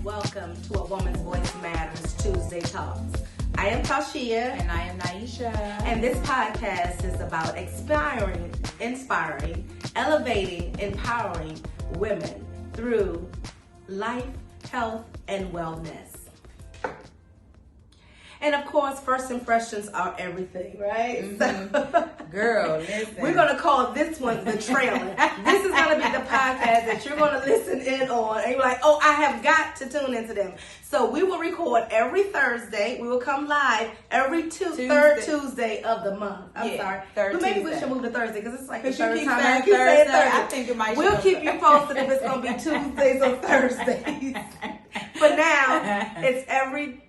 welcome to A Woman's Voice Matters Tuesday Talks. I am Tashia. And I am Naisha. And this podcast is about inspiring, elevating, empowering women through life, health, and wellness. And of course, first impressions are everything, right? Mm-hmm. Girl, listen. We're going to call this one the trailer. This is going to be the podcast that you're going to listen in on. And you're like, oh, I have got to tune into them. So we will record every Thursday. We will come live every third Tuesday of the month. I'm sorry. But maybe we should move to Thursday because it's like the third time I keep saying Thursday. I think it might. We'll keep you posted if it's going to be Tuesdays or Thursdays. But now it's every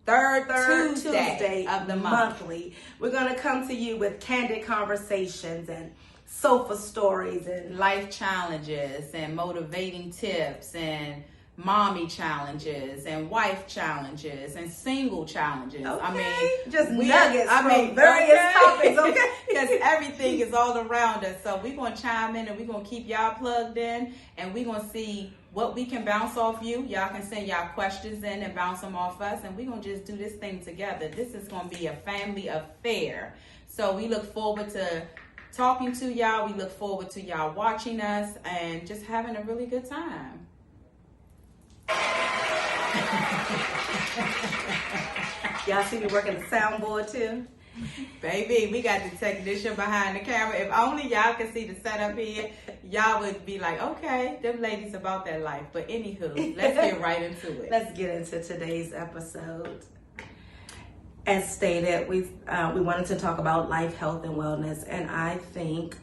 third Tuesday of the month. Monthly. We're going to come to you with candid conversations and sofa stories and life challenges and motivating tips and mommy challenges and wife challenges and single challenges. Okay. I mean, just nuggets from various topics, okay? Because everything is all around us. So we're going to chime in and we're going to keep y'all plugged in and we're going to see what we can bounce off you. Y'all can send y'all questions in and bounce them off us, and we're going to just do this thing together. This is going to be a family affair. So we look forward to talking to y'all. We look forward to y'all watching us and just having a really good time. Y'all see me working the soundboard too? Baby, we got the technician behind the camera. If only y'all could see the setup here, y'all would be like, okay, them ladies about that life. But anywho, let's get right into it. Let's get into today's episode. As stated, we wanted to talk about life, health, and wellness. And I think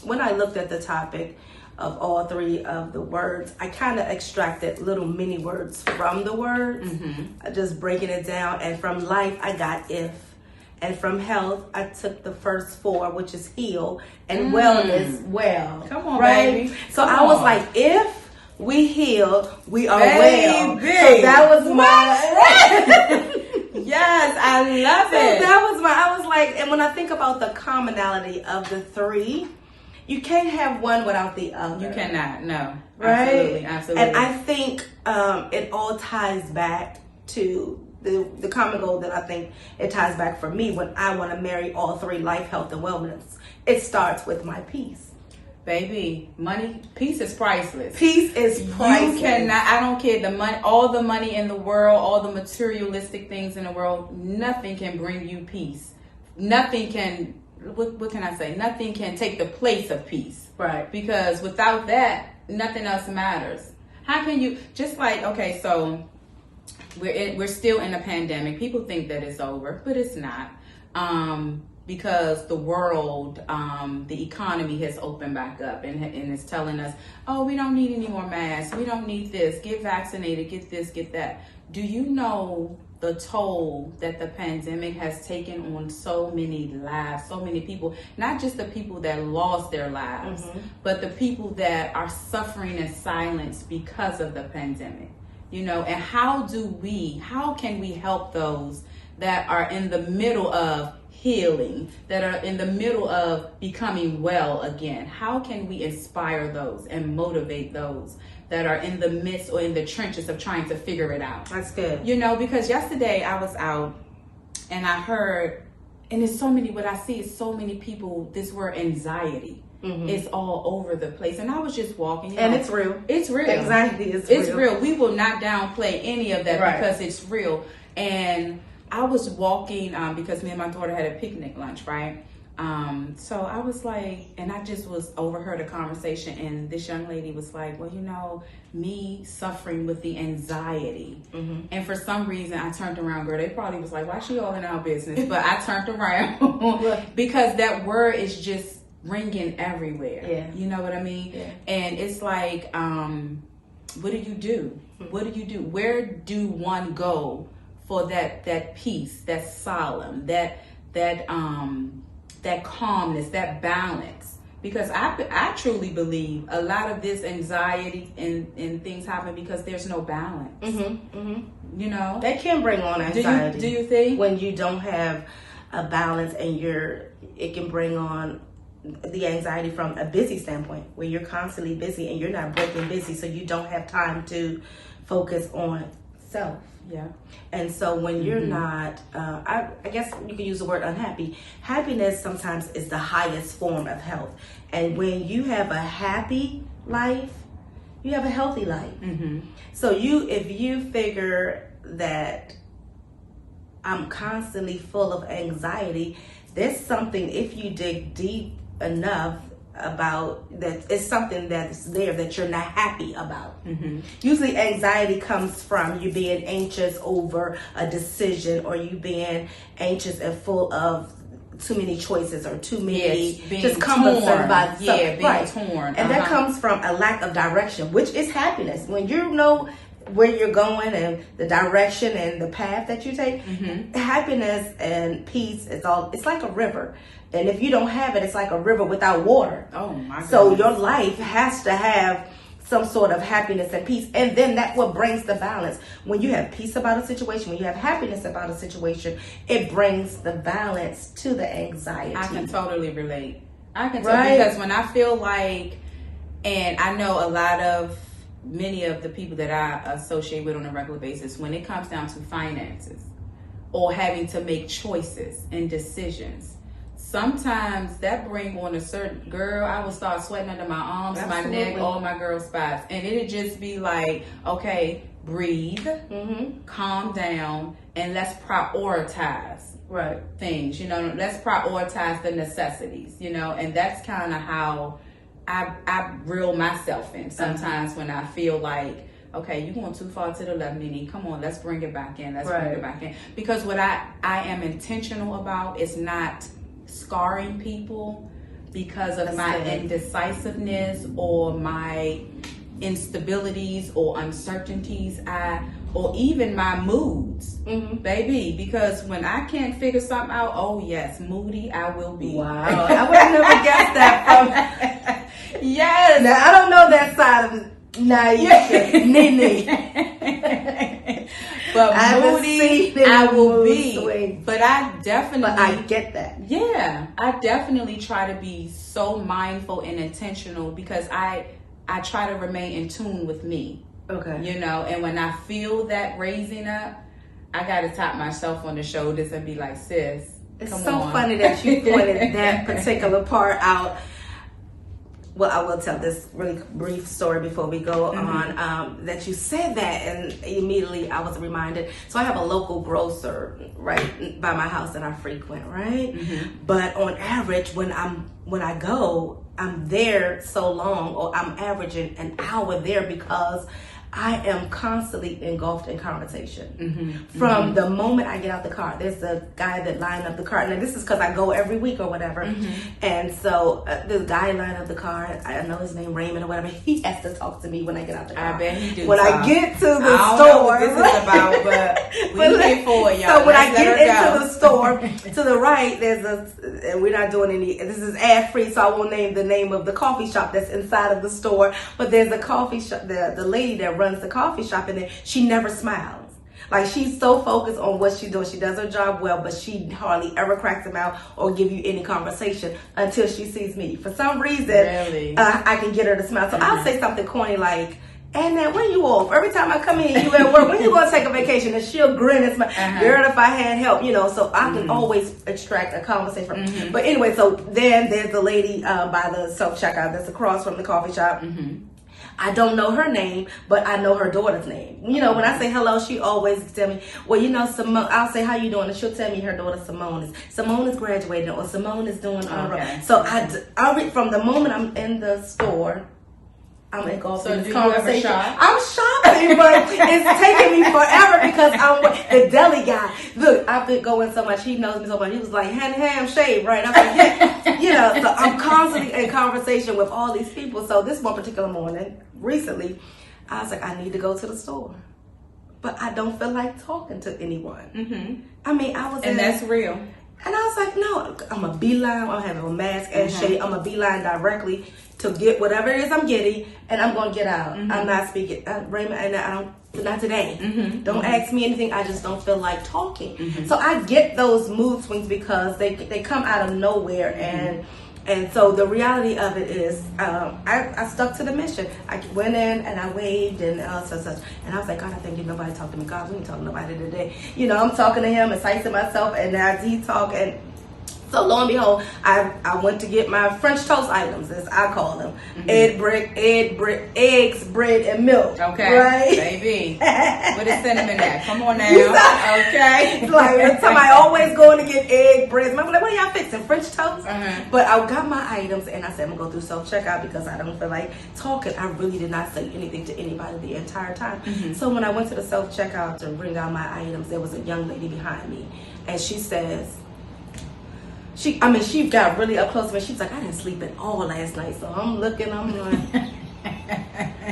when I looked at the topic of all three of the words, I kind of extracted little mini words from the words, just breaking it down. And from life, I got if. And from health, I took the first four, which is heal, and wellness, well. Come on, right? baby. So I was like, if we heal, we are well. Baby. So that was my... Yes, I love it. So that was I was like, and when I think about the commonality of the three, you can't have one without the other. You cannot, no. Right? Absolutely. And I think it all ties back to the common goal that I think it ties back for me when I want to marry all three, life, health, and wellness. It starts with my peace. Baby, peace is priceless. Peace is priceless. You cannot, I don't care, all the money in the world, all the materialistic things in the world, nothing can bring you peace. Nothing can, what can I say? Nothing can take the place of peace. Right. Because without that, nothing else matters. How can you, just like, okay, so we're still in a pandemic. People think that it's over, but it's not. Because the world, the economy has opened back up and it's telling us, oh, we don't need any more masks. We don't need this. Get vaccinated. Get this, get that. Do you know the toll that the pandemic has taken on so many lives, so many people, not just the people that lost their lives, but the people that are suffering in silence because of the pandemic? You know, and how can we help those that are in the middle of healing, that are in the middle of becoming well again? How can we inspire those and motivate those that are in the midst or in the trenches of trying to figure it out? That's good. You know, because yesterday I was out and I heard, and it's so many, what I see is so many people, this word anxiety. It's all over the place. And I was just walking. And it's real. It's real. Anxiety is real. It's real. We will not downplay any of that because it's real. And I was walking because me and my daughter had a picnic lunch, right? So I was like, and I just overheard a conversation, and this young lady was like, well, you know, me suffering with the anxiety. And for some reason I turned around, girl. They probably was like, why she all in our business? But I turned around because that word is just ringing everywhere. Yeah. You know what I mean? Yeah. And it's like, what do you do? What do you do? Where do one go for that peace, that solemn, that calmness, that balance? Because I truly believe a lot of this anxiety and things happen because there's no balance. You know, that can bring on anxiety. Do you think when you don't have a balance and it can bring on the anxiety from a busy standpoint, where you're constantly busy and you're not breaking busy, so you don't have time to focus on self. Yeah. And so when you're not, I guess you can use the word unhappy. Happiness sometimes is the highest form of health. And when you have a happy life, you have a healthy life. So if you figure that I'm constantly full of anxiety, there's something, if you dig deep enough about that, it's something that's there that you're not happy about. Usually anxiety comes from you being anxious over a decision, or you being anxious and full of too many choices, or too many, just cumbersome by something. Being torn. And that comes from a lack of direction, which is happiness. When you know where you're going and the direction and the path that you take, happiness and peace it's like a river. And if you don't have it, it's like a river without water. Oh my goodness. So your life has to have some sort of happiness and peace. And then that's what brings the balance. When you have peace about a situation, when you have happiness about a situation, it brings the balance to the anxiety. I can totally relate. Because when I feel like, and I know many of the people that I associate with on a regular basis, when it comes down to finances or having to make choices and decisions, sometimes that bring on a certain, girl, I will start sweating under my arms, my neck, all my girl spots. And it'd just be like, okay, breathe, calm down, and let's prioritize things, let's prioritize the necessities, and that's kind of how I reel myself in sometimes when I feel like, okay, you're going too far to the left, Nene. Come on, let's bring it back in. Bring it back in. Because what I am intentional about is not scarring people because of my indecisiveness or my instabilities or uncertainties, or even my moods, baby. Because when I can't figure something out, oh yes, moody I will be. Wow, I would have never guessed that from. Yes. Now I don't know that side of Naisha, Nene. But moody I will be. Swing. But I get that. Yeah, I definitely try to be so mindful and intentional because I try to remain in tune with me. Okay. And when I feel that raising up, I gotta tap myself on the shoulders and be like, sis, it's come so on. funny that you pointed that particular part out. Well, I will tell this really brief story before we go on, that you said that, and immediately I was reminded. So I have a local grocer right by my house that I frequent, right? But on average, when I go, I'm there so long, or I'm averaging an hour there because I am constantly engulfed in conversation. From the moment I get out the car, there's a guy that lined up the car. And this is because I go every week or whatever. And so the guy lined up the car. I know his name, Raymond or whatever. He has to talk to me when I get out the car. I bet he do. When I get to the store. I don't know what this is about, but we here for it, y'all. So when I get into the store, to the right, and we're not doing this is ad free, so I won't name the name of the coffee shop that's inside of the store. But there's a coffee shop, the lady that runs the coffee shop, and she never smiles. Like, she's so focused on what she's doing. She does her job well, but she hardly ever cracks them out or give you any conversation until she sees me. For some reason, I can get her to smile. So I'll say something corny like, and then when you off? Every time I come in, you at work. When you going to take a vacation? And she'll grin and smile. Girl, if I had help, so I can always extract a conversation from. But anyway, so then there's the lady by the self-checkout that's across from the coffee shop. I don't know her name, but I know her daughter's name. When I say hello, she always tell me, well, Simone, I'll say, how you doing? And she'll tell me her daughter Simone is graduating, or Simone is doing all right. So I read from the moment I'm in the store, I'm engulfed in this conversation. I'm shopping, but it's taking me forever because I'm the deli guy. Look, I've been going so much. He knows me so much. He was like, ham shave, right? I'm like, yeah. So I'm constantly in conversation with all these people. So this one particular morning, recently, I was like, I need to go to the store, but I don't feel like talking to anyone. I mean, and that's real. And I was like, no, I'm a beeline. I'm having a mask and shade. I'm a beeline directly to get whatever it is I'm getting, and I'm going to get out. I'm not speaking. Raymond, and I don't, not today. Don't ask me anything. I just don't feel like talking. So I get those mood swings because they come out of nowhere, and And so the reality of it is, I stuck to the mission. I went in and I waved and such. And I was like, God, I think nobody talked to me. God, we ain't talking to nobody today. You know, I'm talking to him, exciting myself, and as he talk, and so lo and behold, I went to get my French toast items, as I call them. Eggs, bread, and milk. Okay, right? Baby. What is cinnamon at? Come on now. Okay. It's like every time I always going to get egg, bread. I'm like, what are y'all fixing? French toast? But I got my items and I said, I'm going to go through self-checkout because I don't feel like talking. I really did not say anything to anybody the entire time. So when I went to the self-checkout to bring out my items, there was a young lady behind me. And she says, she got really up close to me. She was like, I didn't sleep at all last night. So I'm looking, I'm like,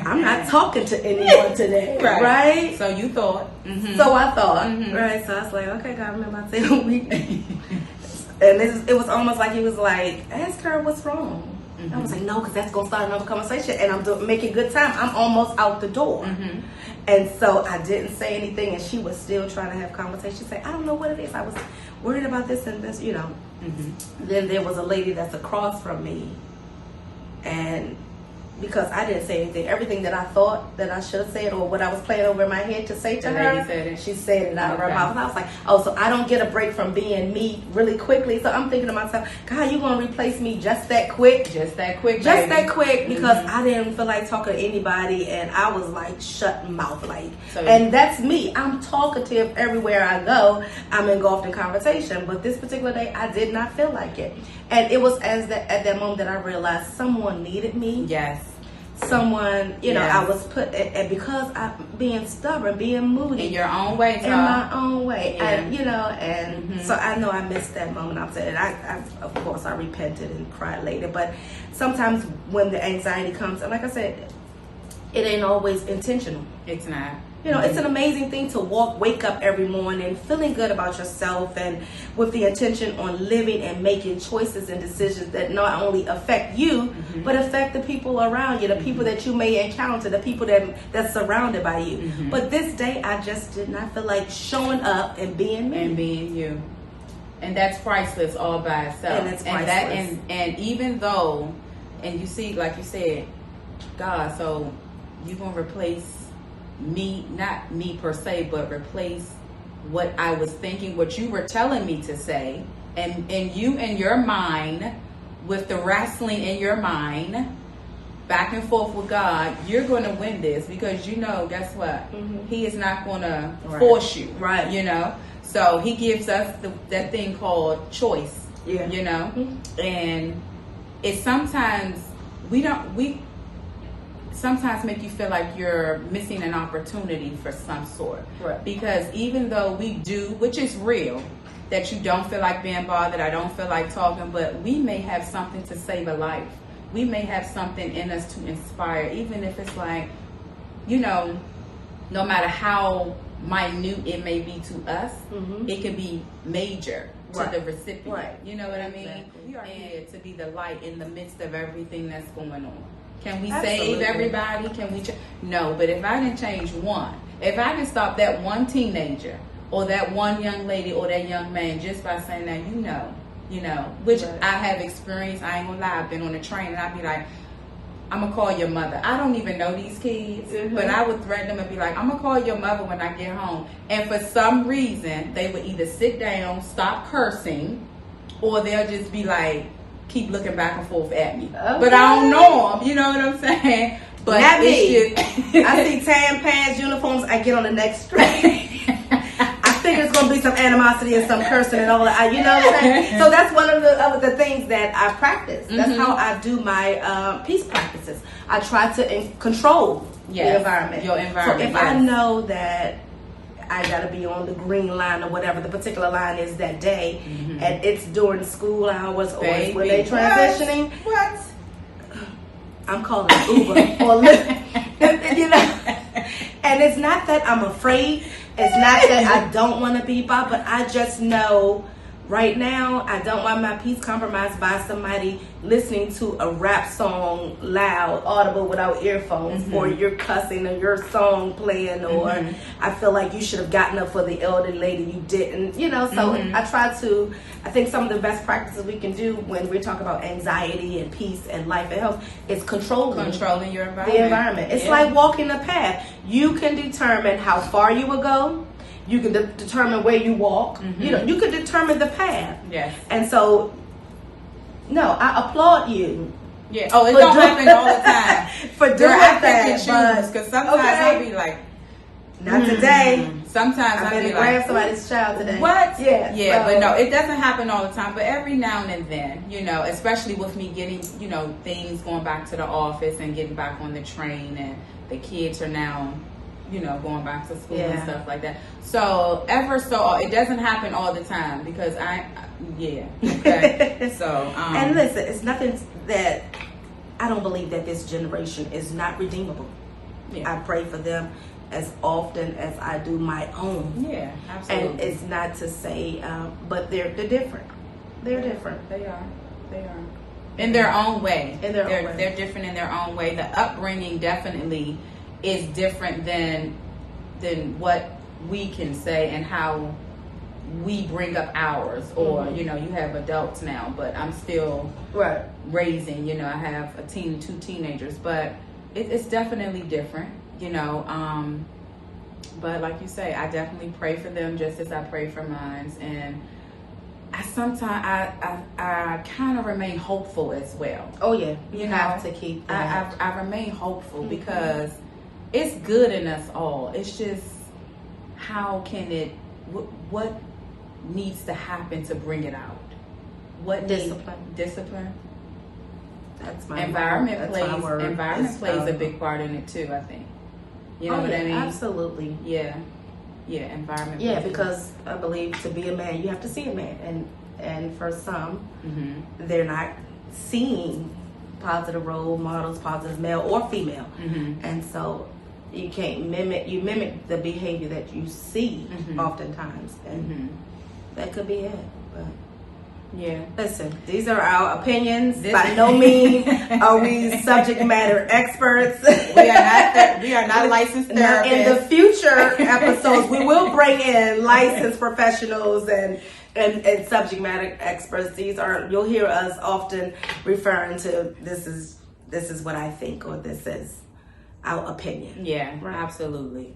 I'm not talking to anyone today. Right? So you thought. So I thought. Right? So I was like, okay, God, remember I said a week. And it was almost like he was like, ask her what's wrong. I was like, no, because that's going to start another conversation. And I'm making good time. I'm almost out the door. And so I didn't say anything. And she was still trying to have conversation. She said, I don't know what it is. I was worried about this and this, you know. Then there was a lady that's across from me. And because I didn't say anything, everything that I thought that I should have said or what I was playing over in my head to say to her, she said it out of her mouth. And I was like, oh, so I don't get a break from being me really quickly. So I'm thinking to myself, God, you going to replace me just that quick? Just that quick, Just that quick, because I didn't feel like talking to anybody, and I was like shut mouth. And that's me. I'm talkative everywhere I go. I'm engulfed in conversation. But this particular day, I did not feel like it. And it was at that moment that I realized someone needed me. Yes. Someone, you know, I was put, and because I'm being stubborn, being moody. In your own way, in my own way. And, you know, and so I know I missed that moment. I'm saying, of course, I repented and cried later. But sometimes when the anxiety comes, and like I said, it ain't always intentional. It's not. You know, it's an amazing thing to wake up every morning feeling good about yourself and with the intention on living and making choices and decisions that not only affect you, but affect the people around you, the people that you may encounter, the people that's surrounded by you. But this day, I just did not feel like showing up and being me. And being you. And that's priceless all by itself. And it's priceless. And even though, and you see, like you said, God, so you're going to replace me, not me per se, but replace what I was thinking, what you were telling me to say, and you in your mind, with the wrestling in your mind, back and forth with God, you're going to win this, because you know, guess what? He is not going to force you, you know? So he gives us that thing called choice, you know? And it's sometimes, we sometimes make you feel like you're missing an opportunity for some sort. Because even though we do, which is real, that you don't feel like being bothered, I don't feel like talking, but we may have something to save a life. We may have something in us to inspire, even if it's like, you know, no matter how minute it may be to us, it can be major to the recipient. You know what I mean? We are here to be the light in the midst of everything that's going on. Can we save everybody? Can we? No, but if I didn't change one, if I didn't stop that one teenager or that one young lady or that young man just by saying that, you know, which I have experienced. I ain't gonna lie, I've been on a train and I'd be like, I'm gonna call your mother. I don't even know these kids, but I would threaten them and be like, I'm gonna call your mother when I get home. And for some reason, they would either sit down, stop cursing, or they'll just be like, keep looking back and forth at me. But I don't know them, you know what I'm saying? But not me. I see tan pants, uniforms, I get on the next train. I figure it's going to be some animosity and some cursing and all that. You know what I'm saying? So that's one of the things that I practice. That's how I do my peace practices. I try to control the environment. Your environment. So if I know that I gotta be on the green line or whatever the particular line is that day, and it's during school hours or it's when they transitioning. What? I'm calling Uber or Lyft, you know. And it's not that I'm afraid. It's not that I don't want to be by, but I just know Right now, I don't want my peace compromised by somebody listening to a rap song loud, audible, without earphones, or you're cussing or your song playing, or I feel like you should have gotten up for the elderly lady, you didn't, so I think some of the best practices we can do when we're talking about anxiety and peace and life and health is controlling your environment. The environment. It's like walking the path. You can determine how far you will go. You can determine where you walk. You can determine the path. Yes. And so, no, I applaud you. Yeah. Oh, it don't happen all the time. For doing that. Because sometimes I'll be like, not today. Sometimes I've I'll been be to grab like, somebody's child today. What? Yeah. Yeah, but no, it doesn't happen all the time. But every now and then, especially with me getting, things going back to the office and getting back on the train, and the kids are now, going back to school and stuff like that. So it doesn't happen all the time because okay. So and listen, it's nothing that I don't believe that this generation is not redeemable. Yeah. I pray for them as often as I do my own. Yeah, absolutely. And it's not to say, but they're different. They're different. They are. In their own way. They're different in their own way. The upbringing definitely is different than what we can say and how we bring up ours. Or you have adults now, but I'm still raising. I have two teenagers, but it's definitely different. But like you say, I definitely pray for them just as I pray for mine, and I kind of remain hopeful as well. Oh yeah, you have to keep that. I remain hopeful because it's good in us all. It's just how can what needs to happen to bring it out? What discipline? That's my environment plays a big part in it too, I think. You know what I mean? Absolutely. Yeah, environment. Yeah, because I believe to be a man, you have to see a man, and for some, they're not seeing positive role models, positive male or female, and so you can't mimic the behavior that you see oftentimes, and that could be it. But yeah, listen, these are our opinions. By no means are we subject matter experts. We are not licensed therapists. Now, in the future episodes, we will bring in licensed professionals and subject matter experts. You'll hear us often referring to this is what I think, or this is our opinion. Yeah, right. Absolutely.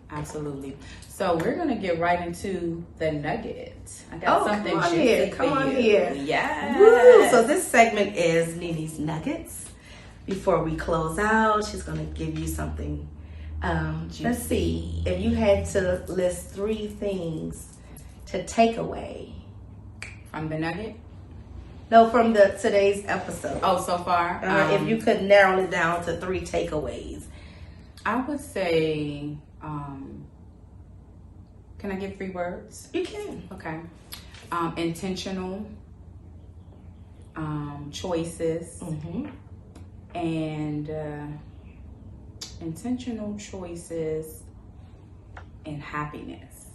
So we're gonna get right into the nugget. I got something juicy for you. Come on here. Yeah. So this segment is Nini's Nuggets. Before we close out, she's gonna give you something. Let's see. If you had to list 3 things to take away from the nugget. No, from today's episode. Oh, so far. If you could narrow it down to 3 takeaways. I would say, can I give 3 words? You can. Okay. Intentional choices and intentional choices and happiness.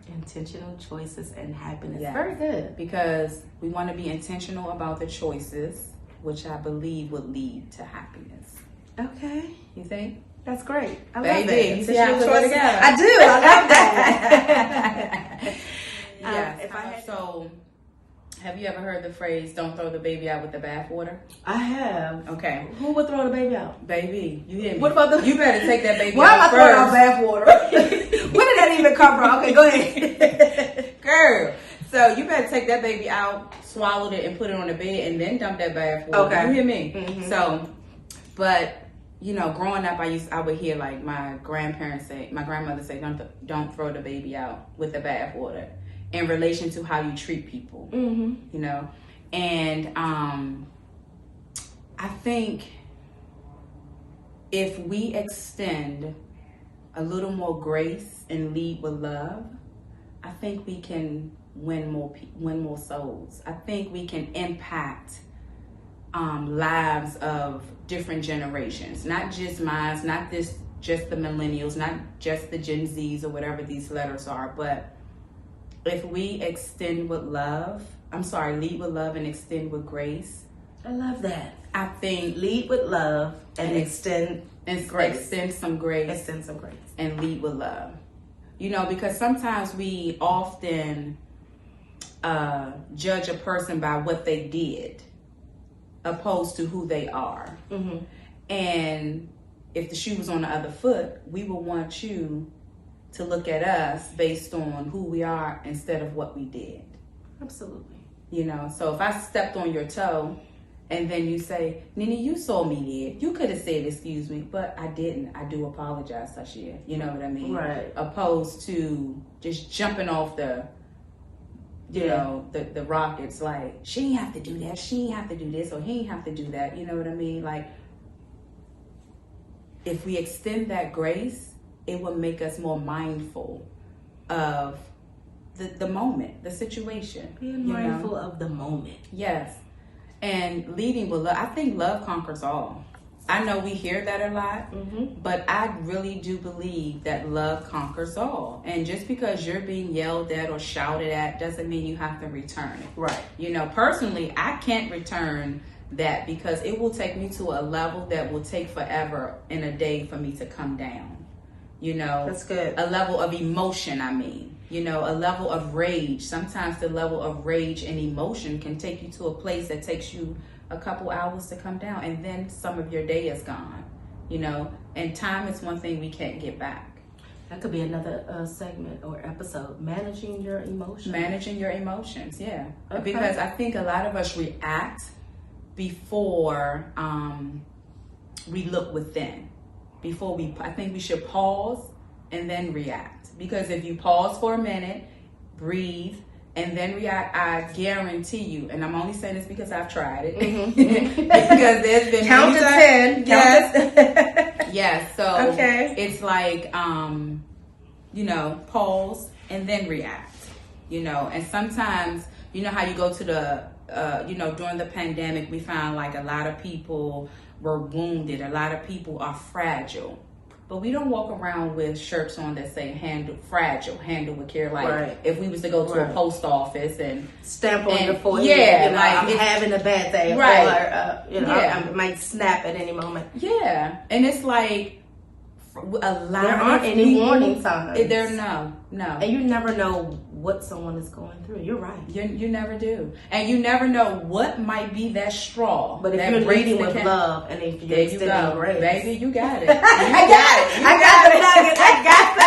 Intentional choices and happiness. Yeah. Very good. Because we want to be intentional about the choices, which I believe would lead to happiness. Okay. You think? That's great. I love that. You see how I put it together? I do. I love that. Have you ever heard the phrase, don't throw the baby out with the bathwater? I have. Okay. Who would throw the baby out? Baby, you hear me? What about You better take that baby Why out first. Why am I throwing out bathwater? Where did that even come from? Okay, go ahead. Girl. So you better take that baby out, swallow it, and put it on the bed, and then dump that bathwater. Okay. You hear me? So, but... growing up, I would hear like my grandmother say, don't throw the baby out with the bathwater in relation to how you treat people, and I think if we extend a little more grace and lead with love, I think we can win more souls. I think we can impact lives of different generations, not just mine, not just the millennials, not just the Gen Zs or whatever these letters are, but if we extend with love lead with love and extend with grace. I love that. I think Lead with love and extend grace. Extend some grace. Extend some grace. And lead with love. You know, because sometimes we often judge a person by what they did opposed to who they are. Mm-hmm. And if the shoe was on the other foot, we would want you to look at us based on who we are instead of what we did. Absolutely. You know, so if I stepped on your toe and then you say, Nini, you saw me there. You could have said, excuse me, but I didn't. I do apologize, Sashia. You know what I mean? Right. Opposed to just jumping off the, you know, the rockets like, she ain't have to do that. She ain't have to do this or he ain't have to do that. You know what I mean? Like, if we extend that grace, it will make us more mindful of the moment, the situation. Being mindful of the moment. Yes. And leading with love. I think love conquers all. I know we hear that a lot, but I really do believe that love conquers all. And just because you're being yelled at or shouted at doesn't mean you have to return it. Right. You know, personally, I can't return that because it will take me to a level that will take forever in a day for me to come down. You know, that's good. A level of emotion, I mean. You know, a level of rage. Sometimes the level of rage and emotion can take you to a place that takes you a couple hours to come down, and then some of your day is gone. You know, and time is one thing we can't get back. That could be another segment or episode. Managing your emotions. Managing your emotions, yeah. Okay. Because I think a lot of us react before we look within. I think we should pause and then react. Because if you pause for a minute, breathe, and then react, I guarantee you, and I'm only saying this because I've tried it, because there's been count to 10. Yes. Yes. So okay. It's like, you know, pause and then react. You know, and sometimes, you know how you go to the, you know, during the pandemic, we found like a lot of people were wounded. A lot of people are fragile. But we don't walk around with shirts on that say handle with care. Like if we was to go to a post office and stamp on your forehead, yeah, you know, like I'm having a bad day, right? Or, you know, I might snap at any moment. Yeah, and it's like a lot. There aren't any warning signs. There no, and you never know what someone is going through. You're right. You never do, and you never know what might be that straw. But if that you're leading with love, and if you're extending grace, baby, you got it. I got the nugget. I got the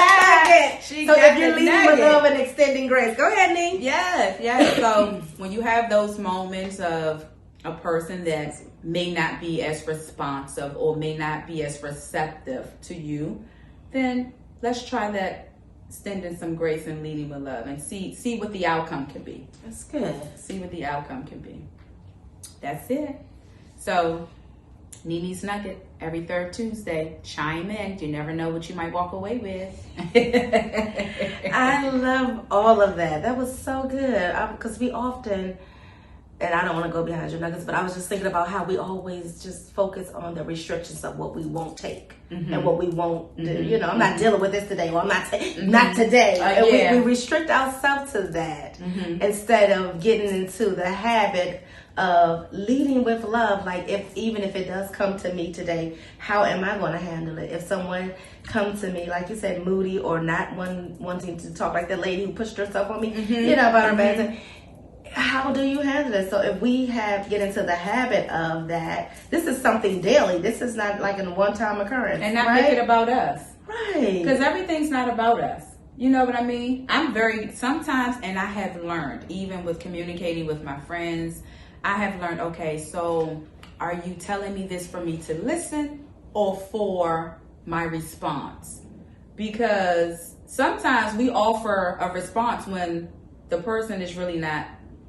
nugget. So if you're leading with love and extending grace, go ahead, Nee. Yes. So when you have those moments of a person that may not be as responsive or may not be as receptive to you, then let's try that. Extending some grace and leading with love, and see what the outcome can be. That's good. See what the outcome can be. That's it. So, Nini's Nugget every third Tuesday. Chime in. You never know what you might walk away with. I love all of that. That was so good because we often. And I don't want to go behind your nuggets, but I was just thinking about how we always just focus on the restrictions of what we won't take and what we won't do. You know, I'm not dealing with this today, or I'm not today. And we restrict ourselves to that instead of getting into the habit of leading with love. Like even if it does come to me today, how am I going to handle it? If someone comes to me, like you said, moody or not wanting to talk, like that lady who pushed herself on me, you know, about her bad. How do you handle it? So if we get into the habit of that, this is something daily. This is not like a one-time occurrence. And not make it about us. Right. Because everything's not about us. You know what I mean? Sometimes, and I have learned, even with communicating with my friends, I have learned, okay, so are you telling me this for me to listen or for my response? Because sometimes we offer a response when the person is really not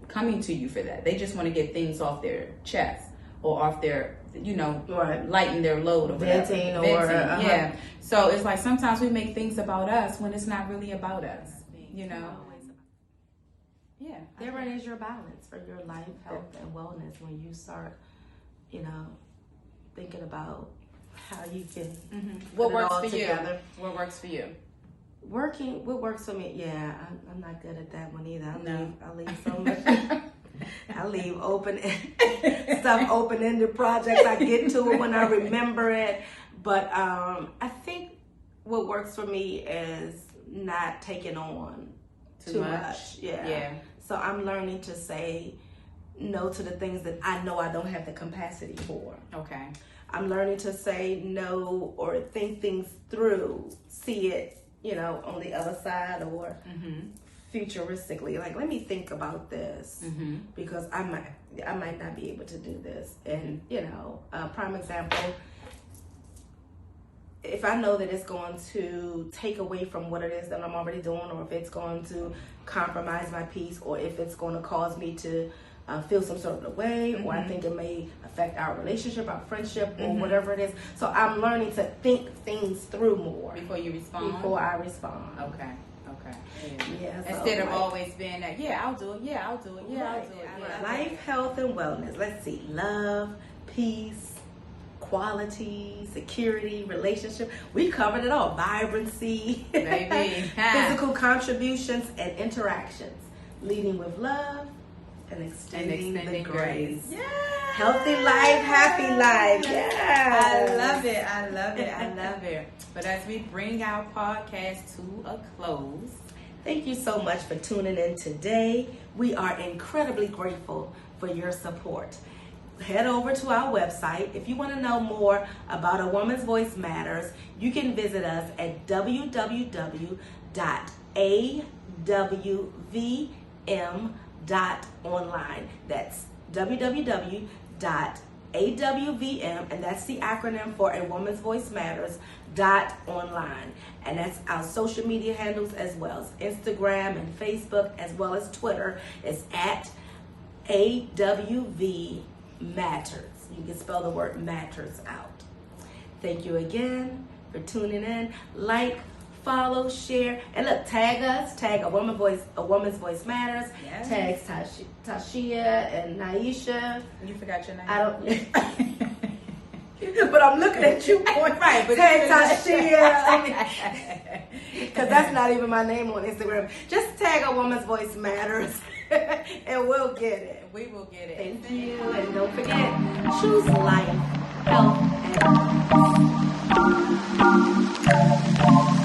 coming to you for that. They just want to get things off their chest or off their, you know, lighten their load or whatever. Venting. Yeah. So it's like sometimes we make things about us when it's not really about us, you know. Yeah. Therein is your balance for your life, health, and wellness when you start, you know, thinking about how you can what put it works all for together. You? What works for you? What works for me? Yeah, I'm not good at that one either. I'll leave so much I leave stuff open-ended projects. I get to it when I remember it. But I think what works for me is not taking on too much. Yeah. So I'm learning to say no to the things that I know I don't have the capacity for. Okay. I'm learning to say no or think things through, see it, on the other side or futuristically. Like, let me think about this because I might not be able to do this. And, prime example, if I know that it's going to take away from what it is that I'm already doing, or if it's going to compromise my peace, or if it's going to cause me to feel some sort of a way, or I think it may affect our relationship, our friendship, or whatever it is. So I'm learning to think things through more before you respond. Before I respond. Okay. Yeah. Instead of always being that, I'll do it. I'll do it. I'll do it. Yeah. Life, health, and wellness. Let's see. Love, peace, quality, security, relationship. We covered it all. Vibrancy, baby. Physical contributions and interactions. Leading with love and extending the grace. Yeah. Healthy life, happy life. Yeah. I love it. But as we bring our podcast to a close, thank you so much for tuning in today. We are incredibly grateful for your support. Head over to our website. If you want to know more about A Woman's Voice Matters, you can visit us at www.awvm.online. That's www.awvm, and that's the acronym for A Woman's Voice Matters .online. And that's our social media handles as well as Instagram and Facebook, as well as Twitter. It's at AWV Matters. You can spell the word matters out. Thank you again for tuning in. Like, follow, share, and look, tag us. Tag A Woman's Voice Matters. Yes. Tag Tashia and Naisha. You forgot your name. I don't. But I'm looking at you, point right. But tag Tashia, because that's not even my name on Instagram. Just tag A Woman's Voice Matters, and we'll get it. We will get it. Thank you, and don't forget, choose life, health, and